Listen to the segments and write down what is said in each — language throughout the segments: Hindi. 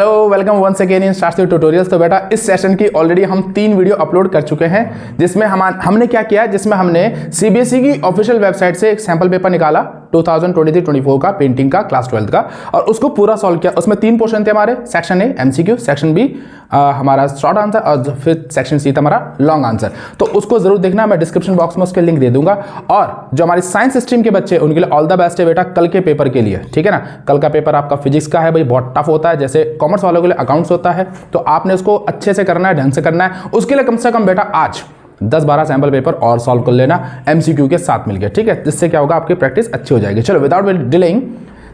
तो welcome once again in Shastri tutorials. तो बेटा इस सेशन की ऑलरेडी हम 3 वीडियो अपलोड कर चुके हैं, जिसमें हमने क्या किया, जिसमें हमने सीबीएसई की ऑफिशियल वेबसाइट से एक सैंपल पेपर निकाला 2023-24 का पेंटिंग का क्लास 12 का, और उसको पूरा सॉल्व किया। उसमें 3 पोर्शन थे हमारे, section A MCQ, section B हमारा शॉर्ट आंसर, और फिर सेक्शन सी था हमारा लॉन्ग आंसर। तो उसको जरूर देखना, मैं डिस्क्रिप्शन बॉक्स में उसके लिंक दे दूंगा। और जो हमारी साइंस स्ट्रीम के बच्चे उनके लिए ऑल द बेस्ट है बेटा कल के पेपर के लिए, ठीक है ना। कल का पेपर आपका फिजिक्स का है भाई, बहुत टफ होता है, जैसे कॉमर्स वालों के लिए अकाउंट्स होता है, तो आपने उसको अच्छे से करना है, ढंग से करना है। उसके लिए कम से कम बेटा आज 10-12 सैंपल पेपर और सॉल्व कर लेना एमसीक्यू के साथ मिलकर, ठीक है। जिससे क्या होगा, आपकी प्रैक्टिस अच्छी हो जाएगी। चलो विदाउट डिलेइंग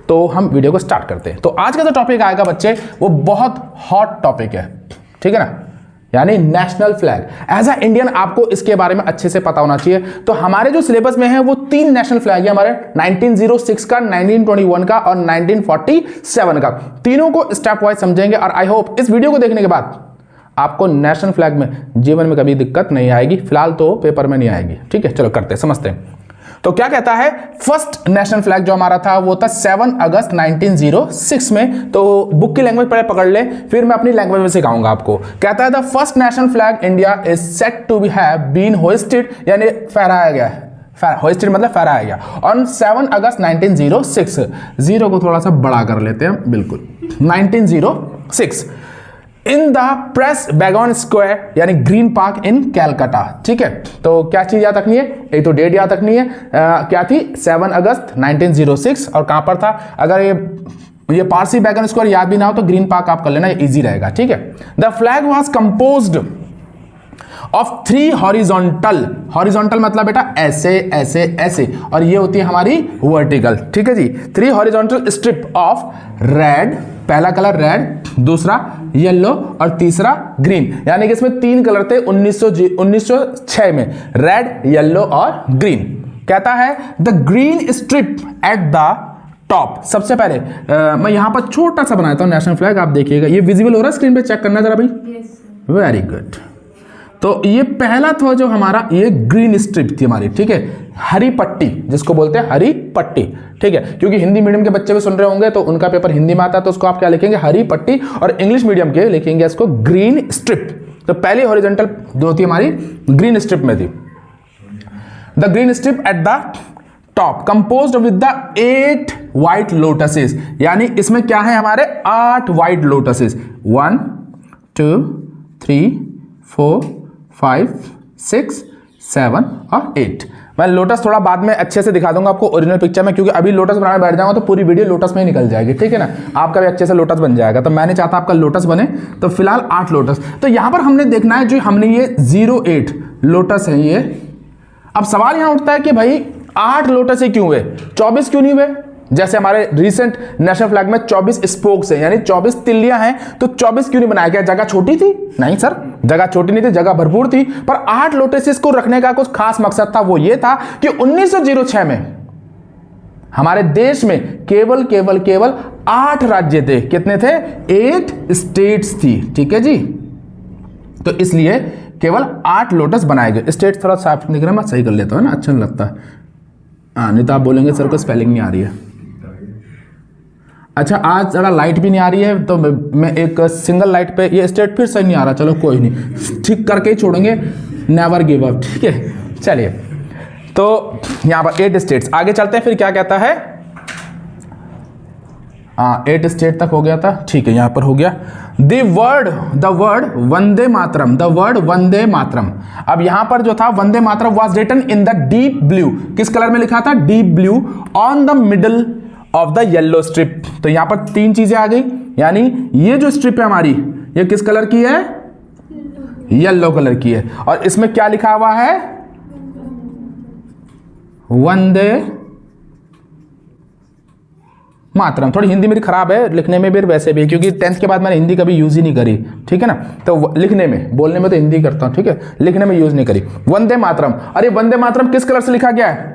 तो हम वीडियो को स्टार्ट करते हैं। तो आज का जो टॉपिक आएगा बच्चे, वो बहुत हॉट टॉपिक है, ठीक है ना, यानी national flag. As a Indian आपको इसके बारे में अच्छे से पता होना चाहिए। तो हमारे जो सिलेबस में है वो 3 नेशनल फ्लैग है हमारे, 1906 का, 1921 का और 1947 का। तीनों को स्टेप वाइज समझेंगे, और आई होप इस वीडियो को देखने के बाद आपको नेशनल फ्लैग में जीवन में कभी दिक्कत नहीं आएगी। फिलहाल तो पेपर में नहीं आएगी, ठीक है। चलो करते समझते हैं। तो क्या कहता है, फर्स्ट नेशनल फ्लैग जो हमारा था वो था 7 अगस्त 1906 में। तो बुक की लैंग्वेज पहले पकड़ ले, फिर मैं अपनी लैंग्वेज में सिखाऊंगा आपको। कहता है the first national flag India is set to be have been hoisted, यानी फहराया गया है, होइस्टेड मतलब फहराया गया, ऑन 7 अगस्त 1906। जीरो को थोड़ा सा बड़ा कर लेते हैं, बिल्कुल 1906 इन द प्रेस बैगन स्क्वायर, यानी ग्रीन पार्क इन कैलकाटा, ठीक है। तो क्या चीज याद रखनी है, एक तो डेट याद रखनी है, क्या थी 7 अगस्त 1906, और कहां पर था। अगर ये पारसी बैगन स्क्वायर याद भी ना हो तो ग्रीन पार्क आप कर लेना, ये इजी रहेगा, ठीक है। The flag was composed of 3 horizontal मतलब बेटा ऐसे ऐसे ऐसे, और ये होती है हमारी वर्टिकल, ठीक है जी। 3 हॉरिजॉन्टल स्ट्रिप ऑफ रेड, पहला कलर रेड, दूसरा येलो और तीसरा ग्रीन, यानी कि इसमें 3 कलर थे 1906 में, रेड, येलो और ग्रीन। कहता है the green strip at the top. सबसे पहले मैं यहां पर छोटा सा बनाता हूं नेशनल फ्लैग, आप देखिएगा, ये विजिबल हो रहा है स्क्रीन पे, चेक करना जरा भाई। Very good. तो ये पहला था जो हमारा, ये ग्रीन स्ट्रिप थी हमारी, ठीक है, हरी पट्टी जिसको बोलते हैं, हरी पट्टी, ठीक है। क्योंकि हिंदी मीडियम के बच्चे भी सुन रहे होंगे तो उनका पेपर हिंदी में आता है, तो उसको आप क्या लिखेंगे, हरी पट्टी, और इंग्लिश मीडियम के लिखेंगे इसको ग्रीन स्ट्रिप। तो पहली हॉरिजॉन्टल जो थी हमारी ग्रीन स्ट्रिप में थी। The green strip at the top composed with the 8 white lotuses, यानी इसमें क्या है हमारे 8 व्हाइट लोटसेस, 1 2 3 4 5 6 7 और 8। मैं लोटस थोड़ा बाद में अच्छे से दिखा दूंगा आपको ओरिजिनल पिक्चर में, क्योंकि अभी लोटस बनाने बैठ जाऊंगा तो पूरी वीडियो लोटस में ही निकल जाएगी, ठीक है ना। आपका भी अच्छे से लोटस बन जाएगा, तो मैंने चाहता आपका लोटस बने, तो फिलहाल 8 लोटस। तो यहां पर हमने देखना है, जो हमने ये 08 लोटस है ये। अब सवाल यहां उठता है कि भाई 8 लोटस ही क्यों हुए, 24 क्यों नहीं हुए। जैसे हमारे रिसेंट नेशनल फ्लैग में 24 स्पोक्स हैं, यानी 24 तिल्लियां हैं, तो 24 क्यों नहीं बनाया गया, जगह छोटी थी? नहीं सर, जगह छोटी नहीं थी, जगह भरपूर थी, पर 8 लोटसेस को रखने का कुछ खास मकसद था। वो ये था कि 1906 में हमारे देश में केवल 8 राज्य थे। कितने थे? 8 स्टेट्स थी, ठीक है जी। तो इसलिए केवल 8 लोटस बनाए गए। स्टेट थोड़ा साफ दिख रहा है, मैं सही कर लेता हूं ना, अच्छा नहीं लगता है। हाँ, नहीं तो आप बोलेंगे सर को स्पेलिंग नहीं आ रही है। अच्छा, आज ज़रा लाइट भी नहीं आ रही है, तो मैं एक सिंगल लाइट पे, ये स्टेट फिर सही नहीं आ रहा, चलो कोई नहीं, ठीक करके ही छोड़ेंगे, नेवर गिव अप, ठीक है। चलिए, तो यहाँ पर 8 स्टेट्स, आगे चलते हैं। फिर क्या कहता है, 8 स्टेट तक हो गया था, ठीक है, यहाँ पर हो गया। The word Vande Mataram, the word Vande Mataram. अब यहां पर जो था Vande Mataram was written in the deep blue, किस कलर में लिखा था? Deep blue, on the middle of the yellow strip. तो यहां पर 3 चीजें आ गई, यानी ये जो स्ट्रिप है हमारी, ये किस कलर की है? येलो कलर की है, और इसमें क्या लिखा हुआ है? वंदे मातरम। थोड़ी हिंदी मेरी खराब है, लिखने में भी वैसे भी, क्योंकि 10th के बाद मैंने हिंदी कभी यूज ही नहीं करी, ठीक है ना। तो लिखने में, बोलने में तो हिंदी करता हूं, ठीक है, लिखने में यूज नहीं करी। वंदे मातरम, अरे वंदे मातरम किस कलर से लिखा गया है?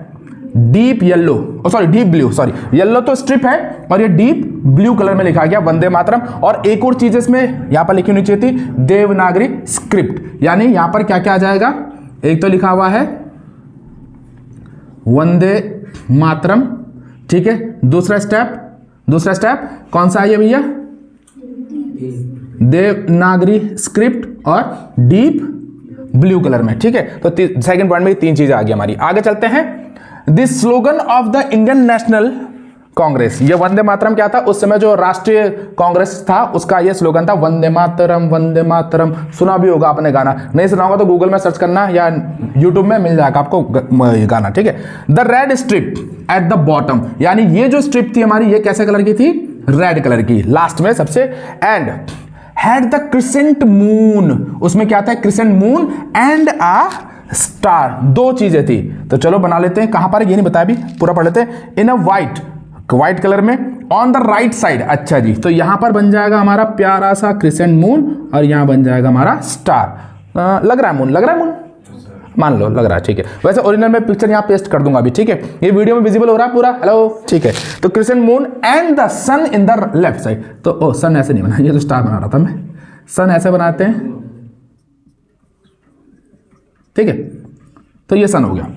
Deep yellow, sorry deep blue, sorry yellow तो स्ट्रिप है, और ये डीप ब्लू कलर में लिखा गया वंदे मातरम। और एक और चीज इसमें यहां पर लिखी होनी चाहिए थी, देवनागरी स्क्रिप्ट, यानी यहां पर क्या क्या आ जाएगा? एक तो लिखा हुआ है वंदे मातरम, ठीक है। दूसरा स्टेप कौन सा है ये भैया? देवनागरी स्क्रिप्ट और डीप ब्लू कलर में, ठीक है। तो सेकंड पॉइंट में 3 चीजें आ गई हमारी। आगे चलते हैं। The slogan of the Indian national Congress, ये वंदे मातरम क्या था उस समय जो राष्ट्रीय कांग्रेस था उसका ये स्लोगन था वंदे मातरम वंदे मातरम। सुना भी होगा आपने गाना, नहीं सुना होगा तो गूगल में सर्च करना या यूट्यूब में मिल जाएगा आपको गाना, ठीक है। The red strip at the bottom, यानी ये जो स्ट्रिप थी हमारी ये कैसे कलर की थी, रेड कलर की, लास्ट में सबसे। And had the crescent moon, उसमें क्या था, crescent moon and a star, 2 चीजें थी। तो चलो बना लेते हैं, कहां पर ये नहीं बताया अभी, पूरा पढ़ लेते हैं। इन अ व्हाइट कलर में ऑन द राइट साइड, अच्छा जी, तो यहां पर बन जाएगा हमारा प्यारा सा क्रिसेंट मून और यहां बन जाएगा हमारा स्टार। लग रहा है मून, लग रहा है मून, मान लो लग रहा है, ठीक है। वैसे ओरिजिनल में पिक्चर यहाँ पेस्ट कर दूंगा अभी, ठीक है। ये वीडियो में विजिबल हो रहा है पूरा, हेलो, ठीक है। तो crescent moon and the sun in the left side, तो सन ऐसे नहीं बना, ये तो स्टार बना रहा था मैं, सन ऐसे बनाते हैं, ठीक है। तो ये सन हो गया।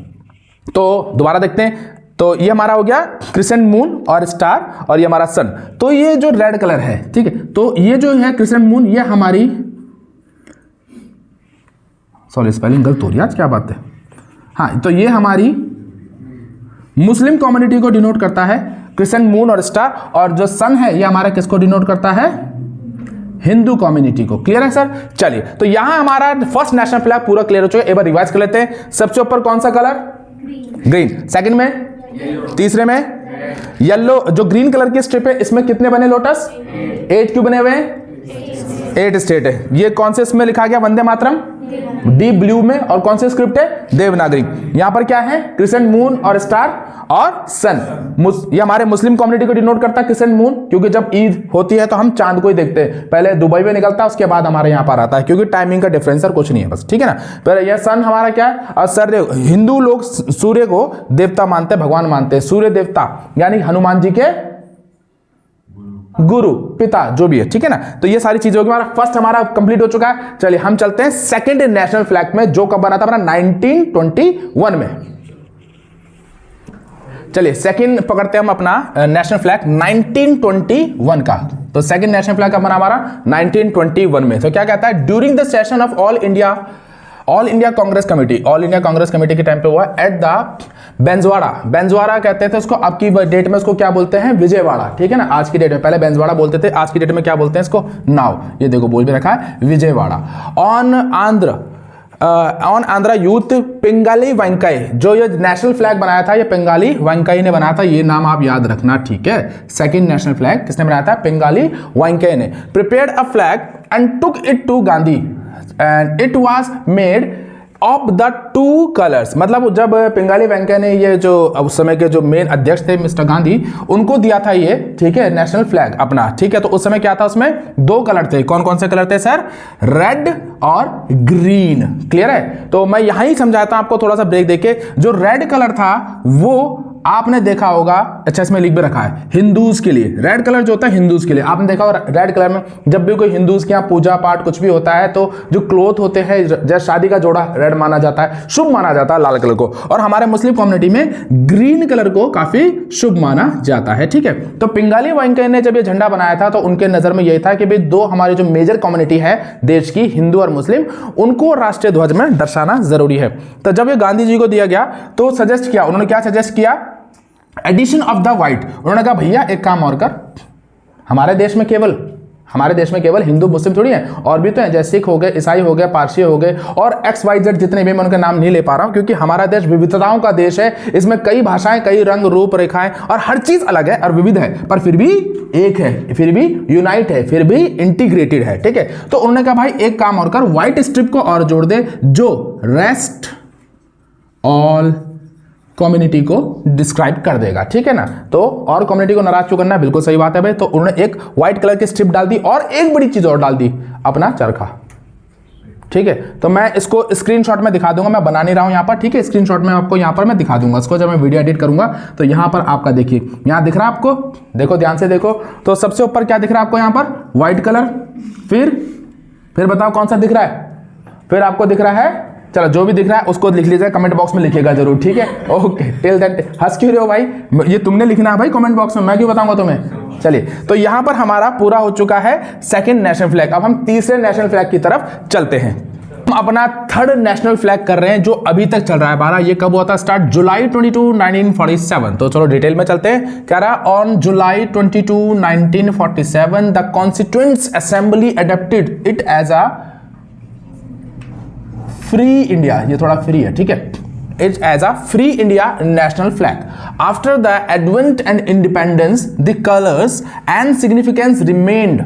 तो दोबारा देखते हैं, तो ये हमारा हो गया क्रिसेंट मून और स्टार और ये हमारा सन। तो ये जो रेड कलर है, ठीक है, तो ये जो है क्रिसेंट मून, ये हमारी, सॉरी स्पेलिंग गलत हो रही है आज, क्या बात है। हाँ, तो ये हमारी मुस्लिम कम्युनिटी को डिनोट करता है, क्रिसेंट मून और स्टार। और जो सन है ये हमारा किसको डिनोट करता है, हिंदू कम्युनिटी को। क्लियर है सर? चलिए, तो यहां हमारा फर्स्ट नेशनल फ्लैग पूरा क्लियर हो चुका है। एक बार रिवाइज कर लेते हैं। सबसे ऊपर कौन सा कलर, ग्रीन। सेकंड में, तीसरे में येलो। जो ग्रीन कलर की स्ट्रिप है इसमें कितने बने लोटस, 8 क्यों बने हुए हैं, 8 स्टेट है। ये कौन से इसमें लिखा गया, वंदे मातरम, डीप ब्लू में। और कौन से स्क्रिप्ट है, देवनागरी। यहां पर क्या है, क्रिसेंट मून और स्टार और सन। ये हमारे मुस्लिम कम्युनिटी को डिनोट करता है क्रिसेंट मून, क्योंकि जब ईद होती है तो हम चांद को ही देखते हैं, पहले दुबई में निकलता है उसके बाद हमारे यहाँ पर आता है, क्योंकि टाइमिंग का डिफरेंस कुछ नहीं है बस, ठीक है ना। पर यह सन हमारा क्या है, और सर हिंदू लोग सूर्य को देवता मानते हैं, भगवान मानते हैं। सूर्य देवता यानी हनुमान जी के गुरु, पिता, जो भी है, ठीक है ना। तो ये सारी चीजें होगी। हमारा फर्स्ट हमारा कंप्लीट हो चुका है। चलिए हम चलते हैं सेकंड नेशनल फ्लैग में, जो कब बना था हमारा 1921 में। चलिए सेकंड पकड़ते हैं हम अपना नेशनल फ्लैग 1921 का। तो सेकंड नेशनल फ्लैग कब बना हमारा 1921 में। तो क्या कहता है, during the session of all India Congress committee, all India Congress committee के टाइम पे हुआ एट द बेंजवाड़ा कहते थे उसको, अब की डेट में उसको क्या बोलते हैं, विजयवाड़ा, ठीक है ना। आज की डेट में, पहले बेंजवाड़ा बोलते थे, आज की डेट में क्या बोलते हैं इसको, नाउ, ये देखो बोल भी रखा है विजयवाड़ा। ऑन आंध्रा यूथ पिंगाली वेंकई, जो ये नेशनल फ्लैग बनाया था ये पिंगाली वेंकई ने बनाया था, ये नाम आप याद रखना, ठीक है। सेकंड नेशनल फ्लैग किसने बनाया था, पिंगाली वेंकई ने। Prepared a flag and took it to Gandhi and it was made of the 2 colours. मतलब जब पिंगाली वेंकैया ने ये जो उस समय के जो मेन अध्यक्ष थे मिस्टर गांधी, उनको दिया था ये, ठीक है, नेशनल फ्लैग अपना, ठीक है। तो उस समय क्या था, उसमें 2 कलर थे। कौन कौन से कलर थे सर, रेड और ग्रीन। क्लियर है? तो मैं यहां ही समझाता हूं आपको, थोड़ा सा ब्रेक देके। जो रेड कलर था वो आपने देखा होगा, अच्छा इसमें लिख भी रखा है हिंदूज के लिए, रेड कलर जो होता है हिंदूज के लिए। आपने देखा होगा रेड कलर में जब भी कोई हिंदूज के यहाँ पूजा पाठ कुछ भी होता है तो जो क्लोथ होते हैं, जैसे शादी का जोड़ा रेड माना जाता है, शुभ माना जाता है लाल कलर को। और हमारे मुस्लिम कम्युनिटी में ग्रीन कलर को काफी शुभ माना जाता है, ठीक है। तो पिंगाली वेंकैया ने जब ये झंडा बनाया था तो उनके नजर में यही था कि भाई 2 हमारी जो मेजर कम्युनिटी है देश की, हिंदू और मुस्लिम, उनको राष्ट्रीय ध्वज में दर्शाना जरूरी है। तो जब ये गांधी जी को दिया गया तो सजेस्ट किया, उन्होंने क्या सजेस्ट किया, एडिशन ऑफ द व्हाइट। उन्होंने कहा भैया एक काम और कर, हमारे देश में केवल हिंदू मुस्लिम थोड़ी है, और भी तो हैं, जैसे सिख हो गए, ईसाई हो गए, पारसी हो गए, और XYZ जितने भी, मैं उनका नाम नहीं ले पा रहा हूं क्योंकि हमारा देश विविधताओं का देश है। इसमें कई भाषाएं, कई रंग रूप रेखाएं और हर चीज अलग है और विविध है, पर फिर भी एक है, फिर भी यूनाइट है, फिर भी इंटीग्रेटेड है, ठीक है। तो उन्होंने कहा भाई एक काम और कर, व्हाइट स्ट्रिप को और जोड़ दे जो रेस्ट ऑल कम्युनिटी को डिस्क्राइब कर देगा, ठीक है ना। तो और कम्युनिटी को नाराज क्यों करना है, बिल्कुल सही बात है भाई। तो उन्होंने एक व्हाइट कलर की स्ट्रिप डाल दी और एक बड़ी चीज और डाल दी, अपना चरखा, ठीक है। तो मैं इसको स्क्रीनशॉट में दिखा दूंगा, मैं बना नहीं रहा हूं यहां पर, ठीक है। स्क्रीनशॉट में आपको यहां पर मैं दिखा दूंगा इसको, जब मैं वीडियो एडिट करूंगा तो यहां पर आपका देखिए, यहां दिख रहा है आपको, देखो ध्यान से देखो। तो सबसे ऊपर क्या दिख रहा है आपको, यहां पर व्हाइट कलर, फिर बताओ कौन सा दिख रहा है, फिर आपको दिख रहा है चलो जो भी दिख रहा है उसको लिख लीजिएगा, कमेंट बॉक्स में लिखिएगा जरूर, ठीक है। ओके, टिल देन हंस क्यों रहे हो भाई, ये तुमने लिखना है भाई कमेंट बॉक्स में, मैं क्यों बताऊंगा तुम्हें। चलिए, तो यहां पर हमारा पूरा हो चुका है सेकंड नेशनल फ्लैग। अब हम तीसरे नेशनल फ्लैग की तरफ चलते हैं। हम अपना थर्ड नेशनल फ्लैग कर रहे हैं जो अभी तक चल रहा है हमारा। ये कब हुआ था स्टार्ट? जुलाई 22, 1947। तो चलो डिटेल में चलते हैं। कह रहा on July 22, 1947 the constituents assembly adopted it as a free India, ये थोड़ा फ्री है, ठीक है, it as a free India national flag. After the advent and independence the colours and significance remained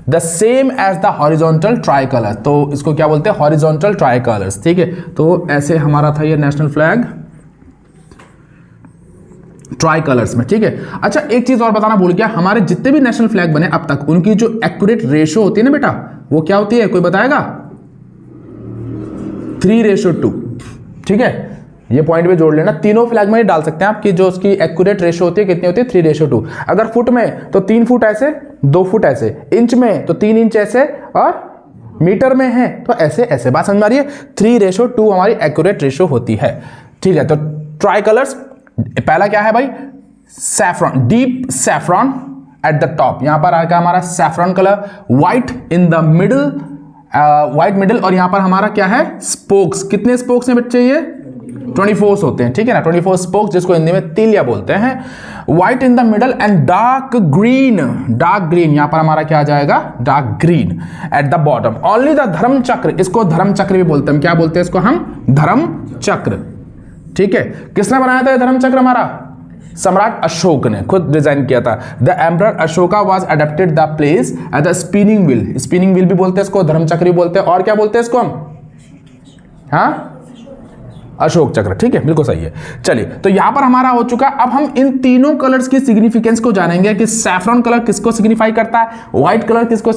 the same as the horizontal tricolour. तो इसको क्या बोलते हैं? हॉरिजॉन्टल ट्राई कलर्स, ठीक है। तो ऐसे हमारा था ये नेशनल फ्लैग ट्राई कलर्स में, ठीक है। अच्छा, एक चीज और बताना भूल गया, हमारे जितने भी नेशनल फ्लैग बने अब तक उनकी जो एक्यूरेट रेशो होती है ना बेटा, वो क्या होती है? कोई बताएगा? 3:2, ठीक है। ये पॉइंट पे जोड़ लेना, तीनों फ्लैग में डाल सकते हैं आप कि जो उसकी एक्यूरेट रेशो होती है कितनी होती है? 3:2। अगर फुट में तो 3 फुट ऐसे, 2 फुट ऐसे, इंच में तो 3 इंच ऐसे, और मीटर में है तो ऐसे ऐसे। बात समझ में आ रही है? 3:2 हमारी एक्यूरेट रेशो होती है, ठीक है। तो ट्राई कलर्स, पहला क्या है भाई? Saffron, deep saffron at the top, यहां पर आएगा हमारा saffron colour, white in the middle, white middle, और यहां पर हमारा क्या है? स्पोक्स। कितने स्पोक्स हैं बच्चे? ये 24 होते हैं, ठीक है ना, 24 स्पोक्स, जिसको हिंदी में तिलिया बोलते हैं। White in the middle and dark green, dark green, यहां पर हमारा क्या आ जाएगा? Dark green at the bottom. Only the धर्म चक्र, इसको धर्म चक्र भी बोलते हैं। क्या बोलते हैं इसको हम? धर्म चक्र, ठीक है। किसने बनाया था ये धर्म चक्र? हमारा सम्राट अशोक ने खुद डिजाइन किया था। The emperor Ashoka was adopted the place at the spinning wheel, spinning wheel भी बोलते हैं इसको, धर्म चक्र भी बोलते हैं, और क्या बोलते हैं इसको हम? हाँ, अशोक चक्र, ठीक है, बिल्कुल सही है। चलिए, तो यहां पर हमारा हो चुका। अब हम इन तीनों कलर्स की सिग्निफिकेंस को जानेंगे कि सैफ्रॉन कलर किसको सिग्निफाई करता है, व्हाइट कलर किसको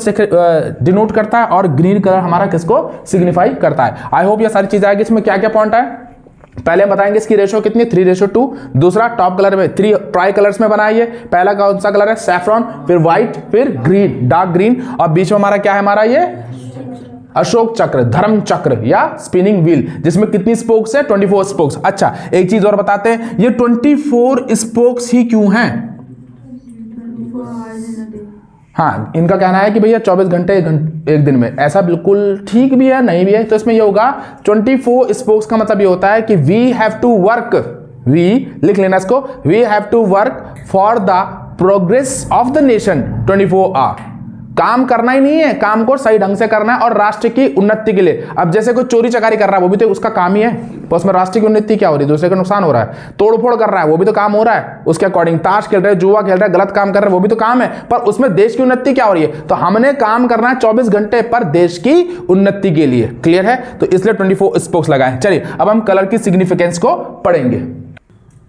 डिनोट करता है, और ग्रीन कलर हमारा किसको सिग्निफाई करता है। आई होप ये सारी चीजें आएगी। इसमें क्या क्या पॉइंट है पहले हम बताएंगे। इसकी रेशो कितनी? 3:2। दूसरा, टॉप कलर में 3 ट्राई कलर्स में बनाया ये। पहला कौन सा कलर है? सैफ्रॉन, फिर व्हाइट, फिर ग्रीन, डार्क ग्रीन, और बीच में हमारा क्या है? हमारा ये अशोक चक्र, धर्म चक्र या स्पिनिंग व्हील, जिसमें कितनी स्पोक्स है? 24 स्पोक्स। अच्छा, एक चीज और बताते हैं, ये 24 स्पोक्स ही क्यों हैं? हाँ, इनका कहना है कि भैया 24 घंटे एक दिन में। ऐसा बिल्कुल ठीक भी है, नहीं भी है। तो इसमें ये होगा 24 स्पोक्स का मतलब ये होता है कि we have to work, we लिख लेना इसको, we have to work for the progress of the nation 24 hour. काम करना ही नहीं है, काम को सही ढंग से करना है और राष्ट्र की उन्नति के लिए। अब जैसे कोई चोरी चकारी कर रहा है, वो भी तो उसका काम ही है, तो उसमें राष्ट्र की उन्नति क्या हो रही है? दूसरे का नुकसान हो रहा है। तोड़फोड़ कर रहा है, वो भी तो काम हो रहा है उसके अकॉर्डिंग। ताश खेल रहे हैं, जुआ खेल रहे हैं, गलत काम कर रहे हैं, वो भी तो काम है, पर उसमें देश की उन्नति क्या हो रही है? तो हमने काम करना है 24 घंटे पर देश की उन्नति के लिए। क्लियर है? तो इसलिए 24 स्पोक्स लगाए। चलिए, अब हम कलर की सिग्निफिकेंस को पढ़ेंगे।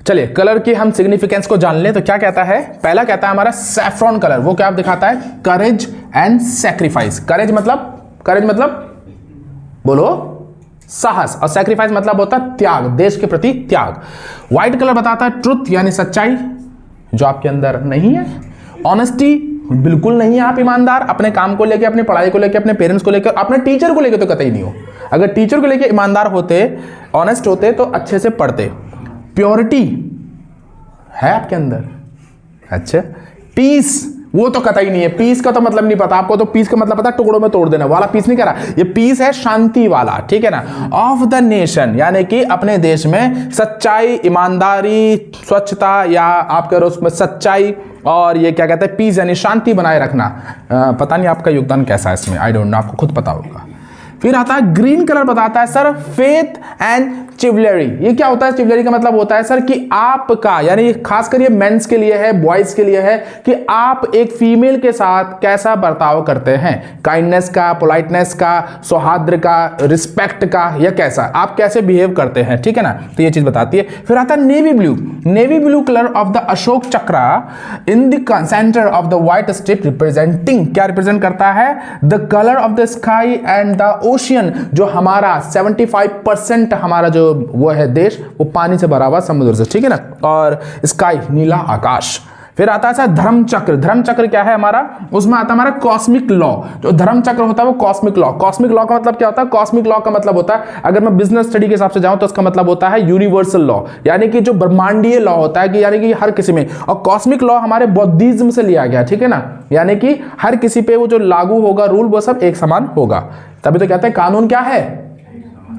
चलिए, कलर की हम सिग्निफिकेंस को जान लें। तो क्या कहता है? पहला कहता है हमारा सैफ्रॉन कलर, वो क्या दिखाता है? Courage and sacrifice. करेज मतलब बोलो साहस, और सैक्रिफाइस मतलब होता है त्याग, देश के प्रति त्याग। व्हाइट कलर बताता है ट्रुथ यानी सच्चाई, जो आपके अंदर नहीं है। ऑनेस्टी, बिल्कुल नहीं है आप ईमानदार, अपने काम को लेकर, अपनी पढ़ाई को लेकर, अपने पेरेंट्स को लेकर, अपने टीचर को लेकर तो कतई नहीं हो। अगर टीचर को लेकर ईमानदार होते, ऑनेस्ट होते, तो अच्छे से पढ़ते। प्योरिटी है आपके अंदर। अच्छा, पीस, वो तो कतई नहीं है। पीस का तो मतलब नहीं पता आपको, तो पीस का मतलब पता टुकड़ों में तोड़ देना वाला पीस नहीं करा। ये पीस है शांति वाला, ठीक है ना। ऑफ द नेशन यानी कि अपने देश में सच्चाई, ईमानदारी, स्वच्छता, या आप कह रहे हो उसमें सच्चाई, और ये क्या कहते हैं? पीस यानी शांति बनाए रखना। पता नहीं आपका योगदान कैसा है इसमें, आई डोंट नो, आपको खुद पता होगा। फिर आता है ग्रीन कलर, बताता है सर फेथ एंड चिवलरी। ये क्या होता है? चिवलरी का मतलब होता है सर कि आपका, यानी खासकर ये मेंस के लिए है, बॉयज के लिए है, कि आप एक फीमेल के साथ कैसा बर्ताव करते हैं। काइंडनेस का, पोलाइटनेस का, सौहार्द का, रिस्पेक्ट का, या कैसा आप कैसे बिहेव करते हैं, ठीक है ना। तो ये चीज बताती है। फिर आता है navy blue. Navy blue colour of the Ashoka Chakra in the centre of the white strip representing, क्या रिप्रेजेंट करता है? The colour of the sky and the ocean. जो हमारा 75% हमारा जो वो है देश, वो पानी से भरा हुआ, समुद्र से, ठीक है ना। और स्काई नीला आकाश, फिर आता है धर्म चक्र। धर्म चक्र क्या है हमारा, उसमें आता है हमारा कॉस्मिक लॉ। जो धर्म चक्र होता है वो कॉस्मिक लॉ। कॉस्मिक लॉ का मतलब क्या होता है, कॉस्मिक लॉ का मतलब होता है, अगर मैं बिजनेस स्टडी के हिसाब से जाऊं तो उसका मतलब होता है यूनिवर्सल लॉ, यानी कि जो ब्रह्मांडीय लॉ होता है कि यानी कि हर किसी में। और कॉस्मिक लॉ हमारे बौद्धिज्म से लिया गया, ठीक है ना, यानी कि हर किसी पे वो जो लागू होगा रूल वो सब एक समान होगा। तभी तो कहते हैं कानून क्या है,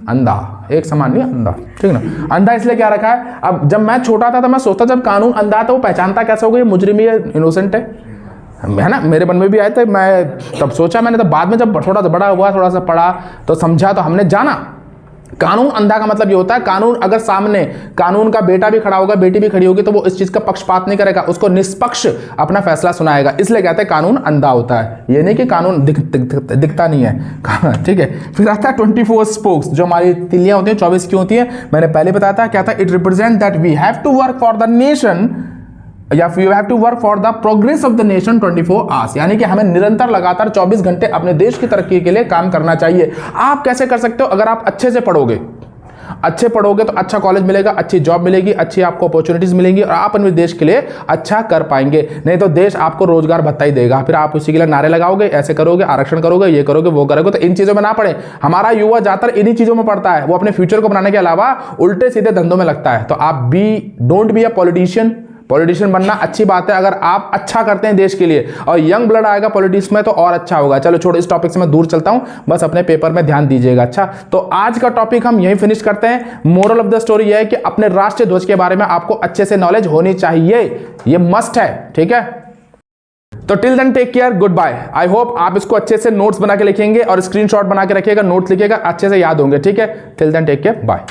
अंधा, एक समान नहीं अंधा, ठीक ना। अंधा इसलिए क्या रखा है, अब जब मैं छोटा था तो मैं सोचता जब कानून अंधा था वो पहचानता कैसे होगा ये मुजरिम है इनोसेंट है ना। मेरे मन में भी आए थे, मैं तब सोचा, मैंने तो बाद में जब थोड़ा सा बड़ा हुआ, थोड़ा सा पढ़ा तो समझा, तो हमने जाना कानून अंधा का मतलब ये होता है कानून अगर सामने कानून का बेटा भी खड़ा होगा, बेटी भी खड़ी होगी, तो वो इस चीज का पक्षपात नहीं करेगा, उसको निष्पक्ष अपना फैसला सुनाएगा, इसलिए कहते हैं कानून अंधा होता है। ये नहीं कि कानून दिखता नहीं है, ठीक है। फिर आता है 24 स्पोक्स, जो हमारी तिल्लियां होती हैं 24 क्यों होती है, मैंने पहले बताया था, क्या था, it represent that we have to work for the nation या you have to work for the progress of the nation 24 hours, यानी कि हमें निरंतर लगातार 24 घंटे अपने देश की तरक्की के लिए काम करना चाहिए। आप कैसे कर सकते हो, अगर आप अच्छे से पढ़ोगे, अच्छे पढ़ोगे तो अच्छा कॉलेज मिलेगा, अच्छी जॉब मिलेगी, अच्छी आपको अपॉर्चुनिटीज मिलेंगी और आप अपने देश के लिए अच्छा कर पाएंगे। नहीं तो देश आपको रोजगार भत्ता ही देगा, फिर आप उसी के लिए नारे लगाओगे, ऐसे करोगे, आरक्षण करोगे, ये करोगे, वो करोगे। तो इन चीजों में ना पड़े। हमारा युवा ज्यादातर इन्हीं चीजों में पड़ता है, वो अपने फ्यूचर को बनाने के अलावा उल्टे सीधे धंधों में लगता है। तो आप don't be a politician. Politician बनना अच्छी बात है अगर आप अच्छा करते हैं देश के लिए, और यंग ब्लड आएगा पॉलिटिक्स में तो और अच्छा होगा। चलो छोड़ो, इस टॉपिक से मैं दूर चलता हूं, बस अपने पेपर में ध्यान दीजिएगा। अच्छा, तो आज का टॉपिक हम यहीं फिनिश करते हैं। मोरल ऑफ द स्टोरी यह है कि अपने राष्ट्रीय ध्वज के बारे में आपको अच्छे से नॉलेज होनी चाहिए, ये मस्ट है, ठीक है। तो till then take care, goodbye. I hope आप इसको अच्छे से नोट्स बना के लिखेंगे और स्क्रीनशॉट बना के रखिएगा, नोट्स लिखिएगा, अच्छे से याद होंगे, ठीक है। Till then take care, bye.